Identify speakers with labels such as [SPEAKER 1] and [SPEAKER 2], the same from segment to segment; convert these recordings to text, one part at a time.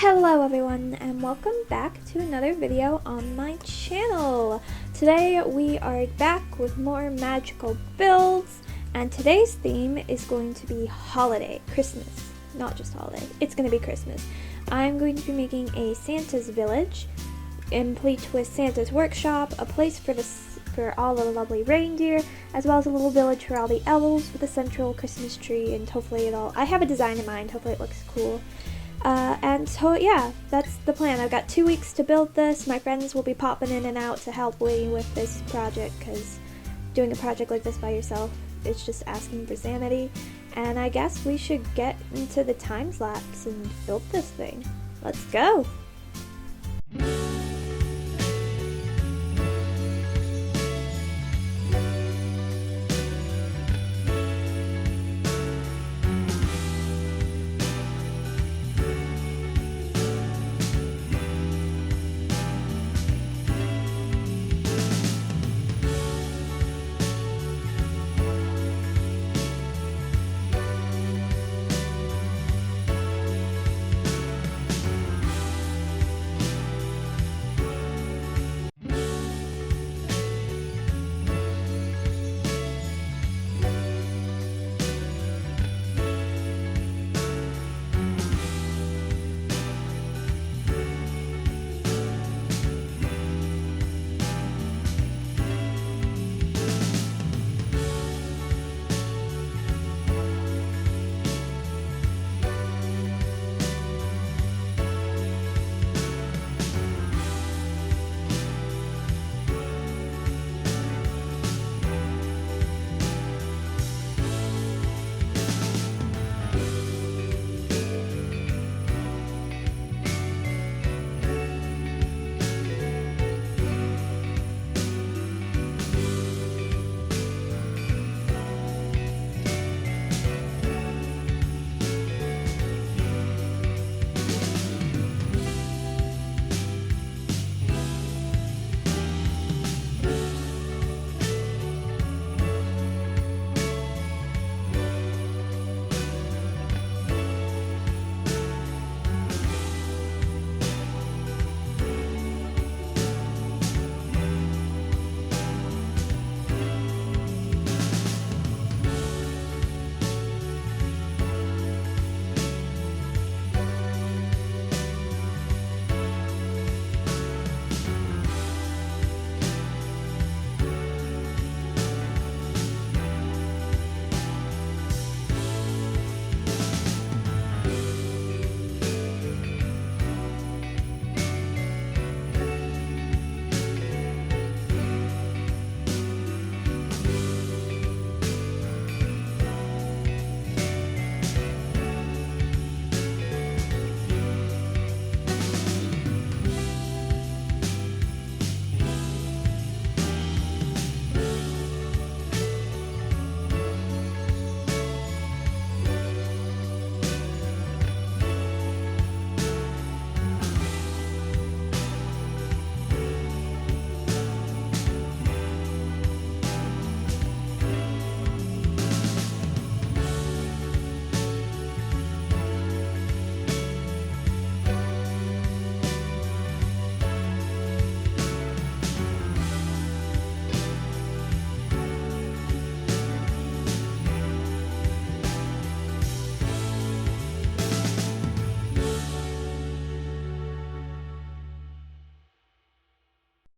[SPEAKER 1] Hello everyone and welcome back to another video on my channel. Today we are back with more magical builds and today's theme is going to be holiday, Christmas. Not just holiday, it's going to be Christmas. I'm going to be making a Santa's village, complete with Santa's workshop, a place for all the lovely reindeer, as well as a little village for all the elves with a central Christmas tree, and hopefully I have a design in mind, hopefully it looks cool. And so yeah, that's the plan. I've got 2 weeks to build this. My friends will be popping in and out to help me with this project, because doing a project like this by yourself, it's just asking for sanity. And I guess we should get into the time lapse and build this thing. Let's go!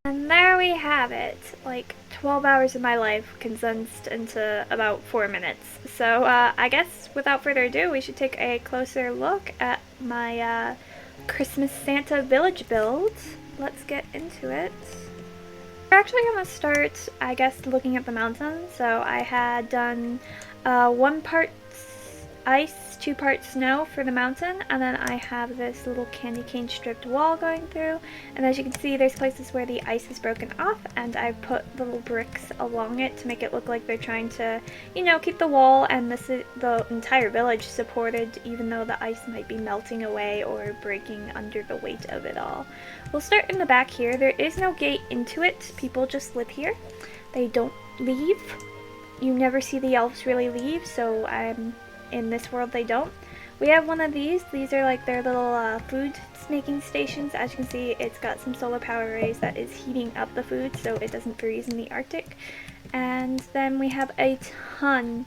[SPEAKER 1] And there we have it, like 12 hours of my life condensed into about 4 minutes. So I guess without further ado, we should take a closer look at my Christmas Santa village build. Let's get into it. We're actually going to start, I guess, looking at the mountain. So I had done 1 part ice, 2 parts snow for the mountain, and then I have this little candy cane stripped wall going through, and as you can see there's places where the ice is broken off, and I've put little bricks along it to make it look like they're trying to, you know, keep the wall and the entire village supported, even though the ice might be melting away or breaking under the weight of it all. We'll start in the back here. There is no gate into it. People just live here. They don't leave. You never see the elves really leave, so in this world they don't. We have one of these. These are like their little food making stations. As you can see, it's got some solar power arrays that is heating up the food so it doesn't freeze in the Arctic. And then we have a ton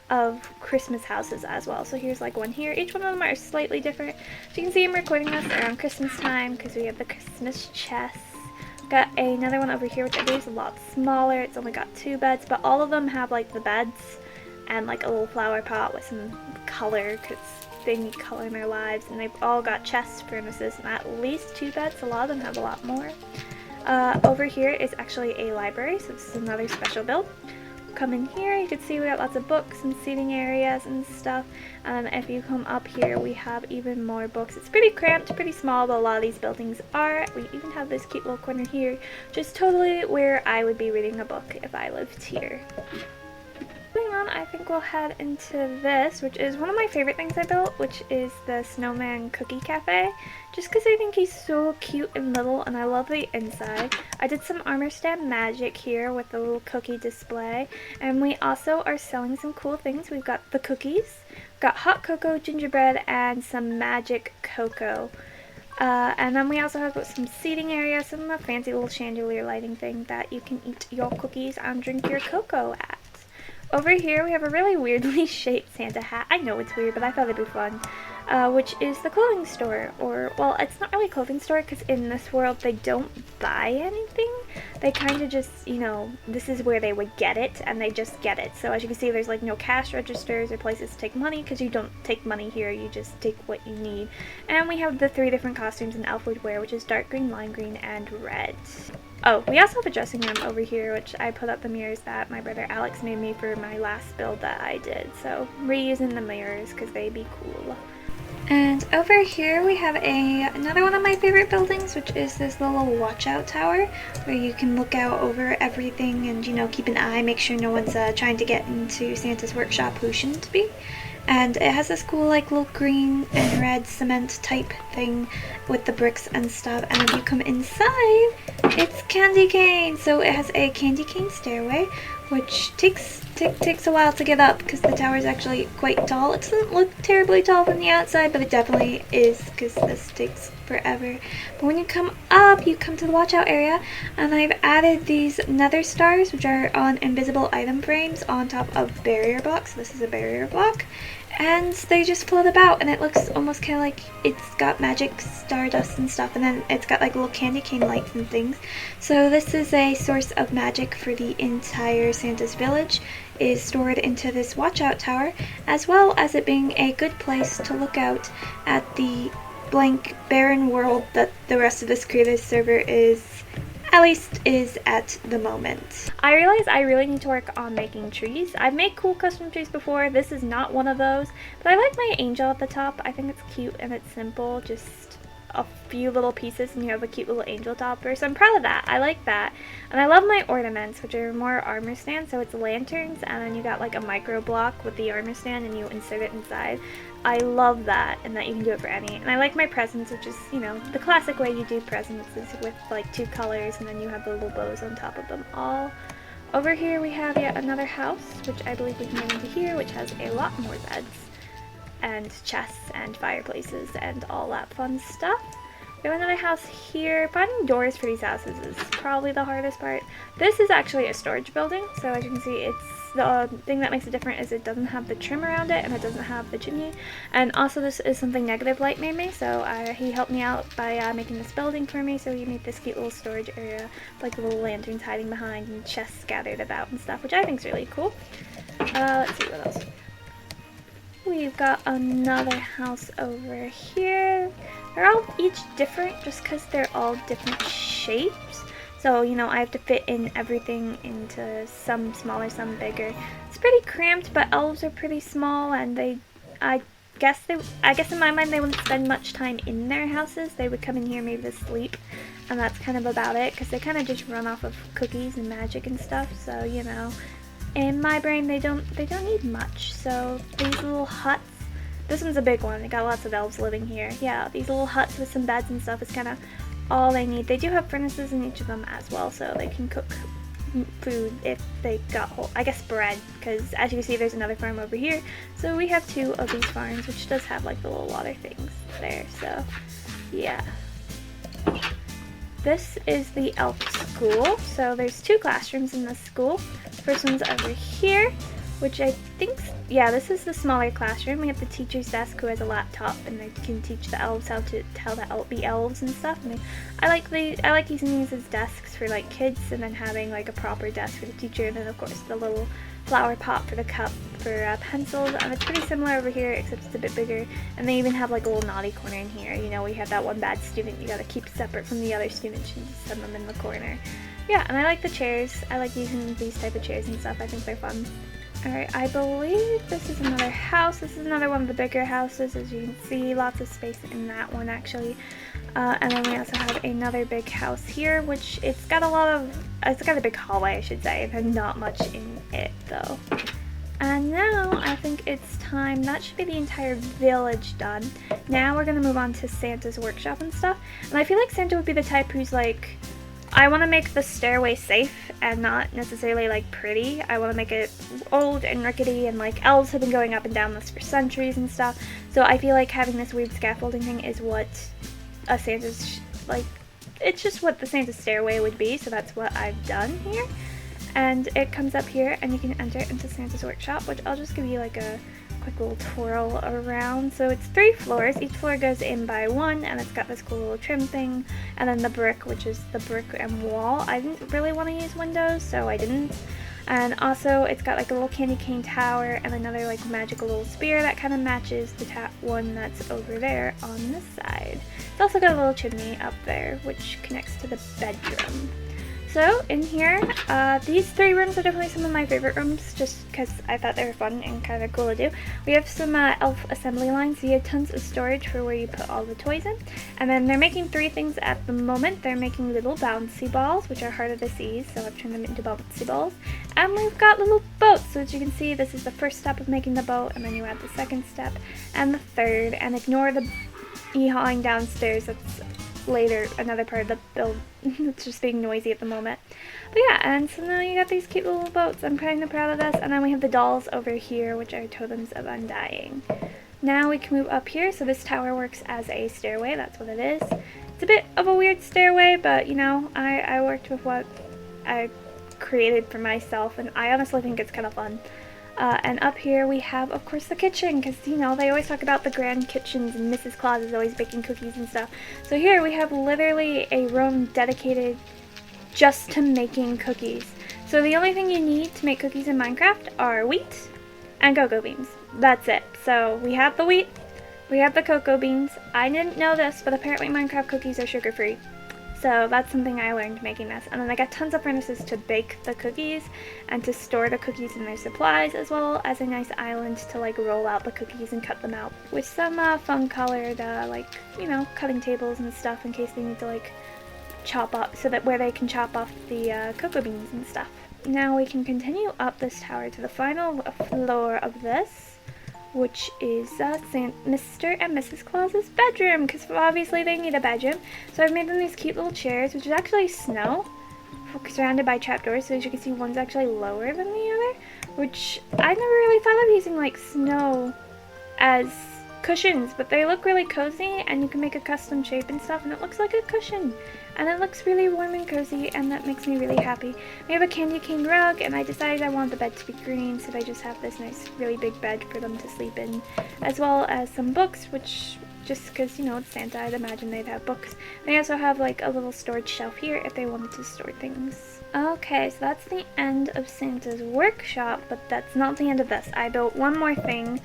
[SPEAKER 1] of Christmas houses as well. So here's like one here. Each one of them are slightly different. So you can see I'm recording this around Christmas time because we have the Christmas chest. Got another one over here which I believe is a lot smaller. It's only got 2 beds, but all of them have like the beds and like a little flower pot with some color because they need color in their lives. And they've all got chest furnaces and at least 2 beds. A lot of them have a lot more. Over here is actually a library, so this is another special build. Come in here, you can see we got lots of books and seating areas and stuff. If you come up here, we have even more books. It's pretty cramped, pretty small, but a lot of these buildings are. We even have this cute little corner here, which is totally where I would be reading a book if I lived here. Moving on, I think we'll head into this, which is one of my favorite things I built, which is the Snowman Cookie Cafe. Just because I think he's so cute and little, and I love the inside. I did some armor stand magic here with the little cookie display, and we also are selling some cool things. We've got the cookies, got hot cocoa, gingerbread, and some magic cocoa. And then we also have some seating area, some fancy little chandelier lighting thing that you can eat your cookies and drink your cocoa at. Over here we have a really weirdly shaped Santa hat. I know it's weird, but I thought it'd be fun. Which is the clothing store, or, well, it's not really a clothing store because in this world they don't buy anything. They kind of just, you know, this is where they would get it, and they just get it. So as you can see, there's like no cash registers or places to take money because you don't take money here, you just take what you need. And we have the 3 different costumes in elf would wear, which is dark green, lime green, and red. Oh, we also have a dressing room over here, which I put up the mirrors that my brother Alex made me for my last build that I did. So reusing the mirrors because they be cool. And over here we have another one of my favorite buildings, which is this little watch out tower where you can look out over everything and, you know, keep an eye, make sure no one's trying to get into Santa's workshop who shouldn't be. And it has this cool like little green and red cement type thing with the bricks and stuff. And if you come inside, it's candy cane. So it has a candy cane stairway, which takes a while to get up because the tower is actually quite tall. It doesn't look terribly tall from the outside, but it definitely is because this takes forever. But when you come up, you come to the watch out area, and I've added these nether stars, which are on invisible item frames on top of barrier blocks. This is a barrier block. And they just float about, and it looks almost kind of like it's got magic stardust and stuff, and then it's got like little candy cane lights and things. So this is a source of magic for the entire Santa's village, is stored into this watch out tower, as well as it being a good place to look out at the blank barren world that the rest of this creative server is at the moment. I realize I really need to work on making trees. I've made cool custom trees before. This is not one of those, but I like my angel at the top. I think it's cute and it's simple, just a few little pieces and you have a cute little angel topper, so I'm proud of that. I like that. And I love my ornaments, which are more armor stands, so it's lanterns and then you got like a micro block with the armor stand and you insert it inside. I love that, and that you can do it for any. And I like my presents, which is, you know, the classic way you do presents is with like 2 colors and then you have the little bows on top of them all. Over here we have yet another house, which I believe we can get into here, which has a lot more beds and chests and fireplaces and all that fun stuff. We have another house here. Finding doors for these houses is probably the hardest part. This is actually a storage building, so as you can see, it's the thing that makes it different is it doesn't have the trim around it and it doesn't have the chimney. And also this is something Negative Light made me, so he helped me out by making this building for me. So he made this cute little storage area, like little lanterns hiding behind and chests scattered about and stuff, which I think is really cool. Let's see what else. We've got another house over here. They're all each different just because they're all different shapes. So, you know, I have to fit in everything into some smaller, some bigger. It's pretty cramped, but elves are pretty small, and I guess in my mind they wouldn't spend much time in their houses. They would come in here maybe to sleep, and that's kind of about it, because they kind of just run off of cookies and magic and stuff. So, you know, in my brain they don't need much. So these little huts, this one's a big one. They got lots of elves living here. Yeah, these little huts with some beds and stuff is kind of all they need. They do have furnaces in each of them as well, so they can cook food if they got whole, I guess bread, because as you can see there's another farm over here. So we have 2 of these farms, which does have like the little water things there. So Yeah. This is the elf school. So there's 2 classrooms in this school. First one's over here, which I think, yeah, this is the smaller classroom. We have the teacher's desk who has a laptop, and they can teach the elves how to be elves and stuff. And I like using these as desks for like kids, and then having like a proper desk for the teacher, and then of course the little flower pot for the cup for pencils. And it's pretty similar over here, except it's a bit bigger. And they even have like a little naughty corner in here. You know, we have that one bad student you gotta keep separate from the other students and just send them in the corner. Yeah, and I like the chairs. I like using these type of chairs and stuff. I think they're fun. Alright, I believe this is another house. This is another one of the bigger houses, as you can see. Lots of space in that one, actually. And then we also have another big house here, which it's got a big hallway, I should say, and not much in it, though. And now, I think it's time, that should be the entire village done. Now we're gonna move on to Santa's workshop and stuff. And I feel like Santa would be the type who's like, I want to make the stairway safe and not necessarily like pretty. I want to make it old and rickety, and like elves have been going up and down this for centuries and stuff. So I feel like having this weird scaffolding thing is what a Santa's like, it's just what the Santa stairway would be. So that's what I've done here. And it comes up here and you can enter into Santa's workshop, which I'll just give you like a quick little twirl around. So it's 3 floors. Each floor goes in by 1, and it's got this cool little trim thing, and then the brick, which is the brick and wall. I didn't really want to use windows, so I didn't. And also it's got like a little candy cane tower and another like magical little spear that kind of matches the one that's over there on this side. It's also got a little chimney up there which connects to the bedroom. So in here, these 3 rooms are definitely some of my favorite rooms, just because I thought they were fun and kind of cool to do. We have some elf assembly lines, so you have tons of storage for where you put all the toys in. And then they're making 3 things at the moment. They're making little bouncy balls, which are harder to seize, so I've turned them into bouncy balls. And we've got little boats, so as you can see, this is the first step of making the boat, and then you add the second step, and the third, and ignore the hee-hawing downstairs. That's later, another part of the build. It's just being noisy at the moment. But yeah, and so now you got these cute little boats. I'm kind of proud of this. And then we have the dolls over here, which are totems of undying. Now we can move up here. So this tower works as a stairway. That's what it is. It's a bit of a weird stairway, but you know, I worked with what I created for myself, and I honestly think it's kind of fun. And up here we have, of course, the kitchen, because, you know, they always talk about the grand kitchens, and Mrs. Claus is always baking cookies and stuff. So here we have literally a room dedicated just to making cookies. So the only thing you need to make cookies in Minecraft are wheat and cocoa beans. That's it. So we have the wheat, we have the cocoa beans. I didn't know this, but apparently Minecraft cookies are sugar-free. So that's something I learned making this. And then I got tons of furnaces to bake the cookies and to store the cookies in their supplies, as well as a nice island to like roll out the cookies and cut them out. With some fun colored like, you know, cutting tables and stuff in case they need to like chop up, so that where they can chop off the cocoa beans and stuff. Now we can continue up this tower to the final floor of this, which is Mr. and Mrs. Claus's bedroom, because obviously they need a bedroom. So I've made them these cute little chairs, which is actually snow, surrounded by trapdoors, so as you can see one's actually lower than the other, which I never really thought of using like snow as cushions, but they look really cozy, and you can make a custom shape and stuff, and it looks like a cushion. And it looks really warm and cozy, and that makes me really happy. We have a candy cane rug, and I decided I want the bed to be green, so I just have this nice, really big bed for them to sleep in, as well as some books, which, just because, you know, it's Santa, I'd imagine they'd have books. They also have, like, a little storage shelf here if they wanted to store things. Okay, so that's the end of Santa's workshop, but that's not the end of this. I built one more thing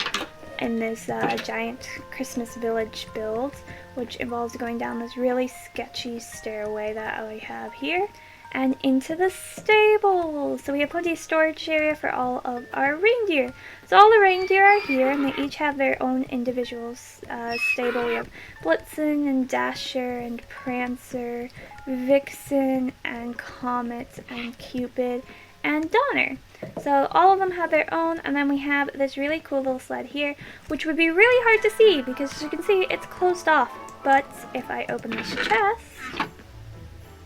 [SPEAKER 1] in this giant Christmas village build, which involves going down this really sketchy stairway that I have here and into the stable. So we have plenty of storage area for all of our reindeer. So all the reindeer are here, and they each have their own individual stable. We have Blitzen and Dasher and Prancer, Vixen and Comet and Cupid and Donner. So all of them have their own, and then we have this really cool little sled here, which would be really hard to see because, as you can see, it's closed off. But if I open this chest,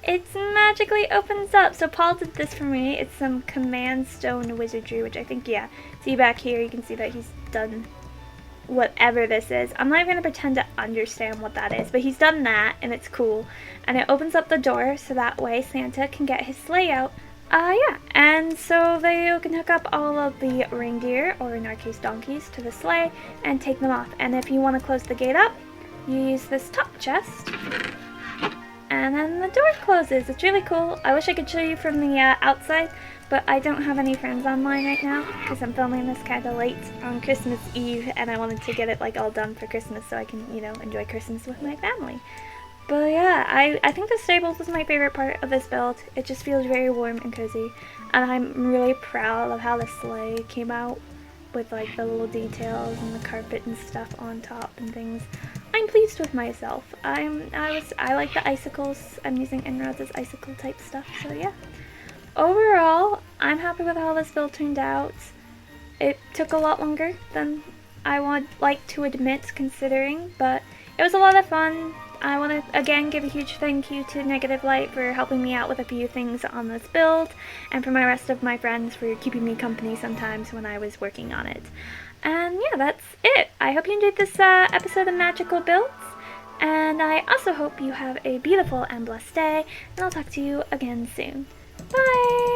[SPEAKER 1] it magically opens up. So Paul did this for me. It's some command stone wizardry, which I think, yeah, see back here, you can see that he's done whatever this is. I'm not even gonna pretend to understand what that is, but he's done that and it's cool. And it opens up the door so that way Santa can get his sleigh out. Yeah, and so they can hook up all of the reindeer, or in our case donkeys, to the sleigh and take them off. And if you want to close the gate up, you use this top chest, and then the door closes. It's really cool. I wish I could show you from the outside, but I don't have any friends online right now because I'm filming this kind of late on Christmas Eve, and I wanted to get it like all done for Christmas so I can, you know, enjoy Christmas with my family. But yeah, I think the stables was my favorite part of this build. It just feels very warm and cozy, and I'm really proud of how the sleigh came out with like the little details and the carpet and stuff on top and things. I'm pleased with myself. I like the icicles. I'm using inroads as icicle type stuff, so yeah. Overall, I'm happy with how this build turned out. It took a lot longer than I would like to admit, considering, but it was a lot of fun. I want to again give a huge thank you to Negative Light for helping me out with a few things on this build, and for my rest of my friends for keeping me company sometimes when I was working on it. And yeah, that's it. I hope you enjoyed this episode of Magical Builds, and I also hope you have a beautiful and blessed day, and I'll talk to you again soon. Bye!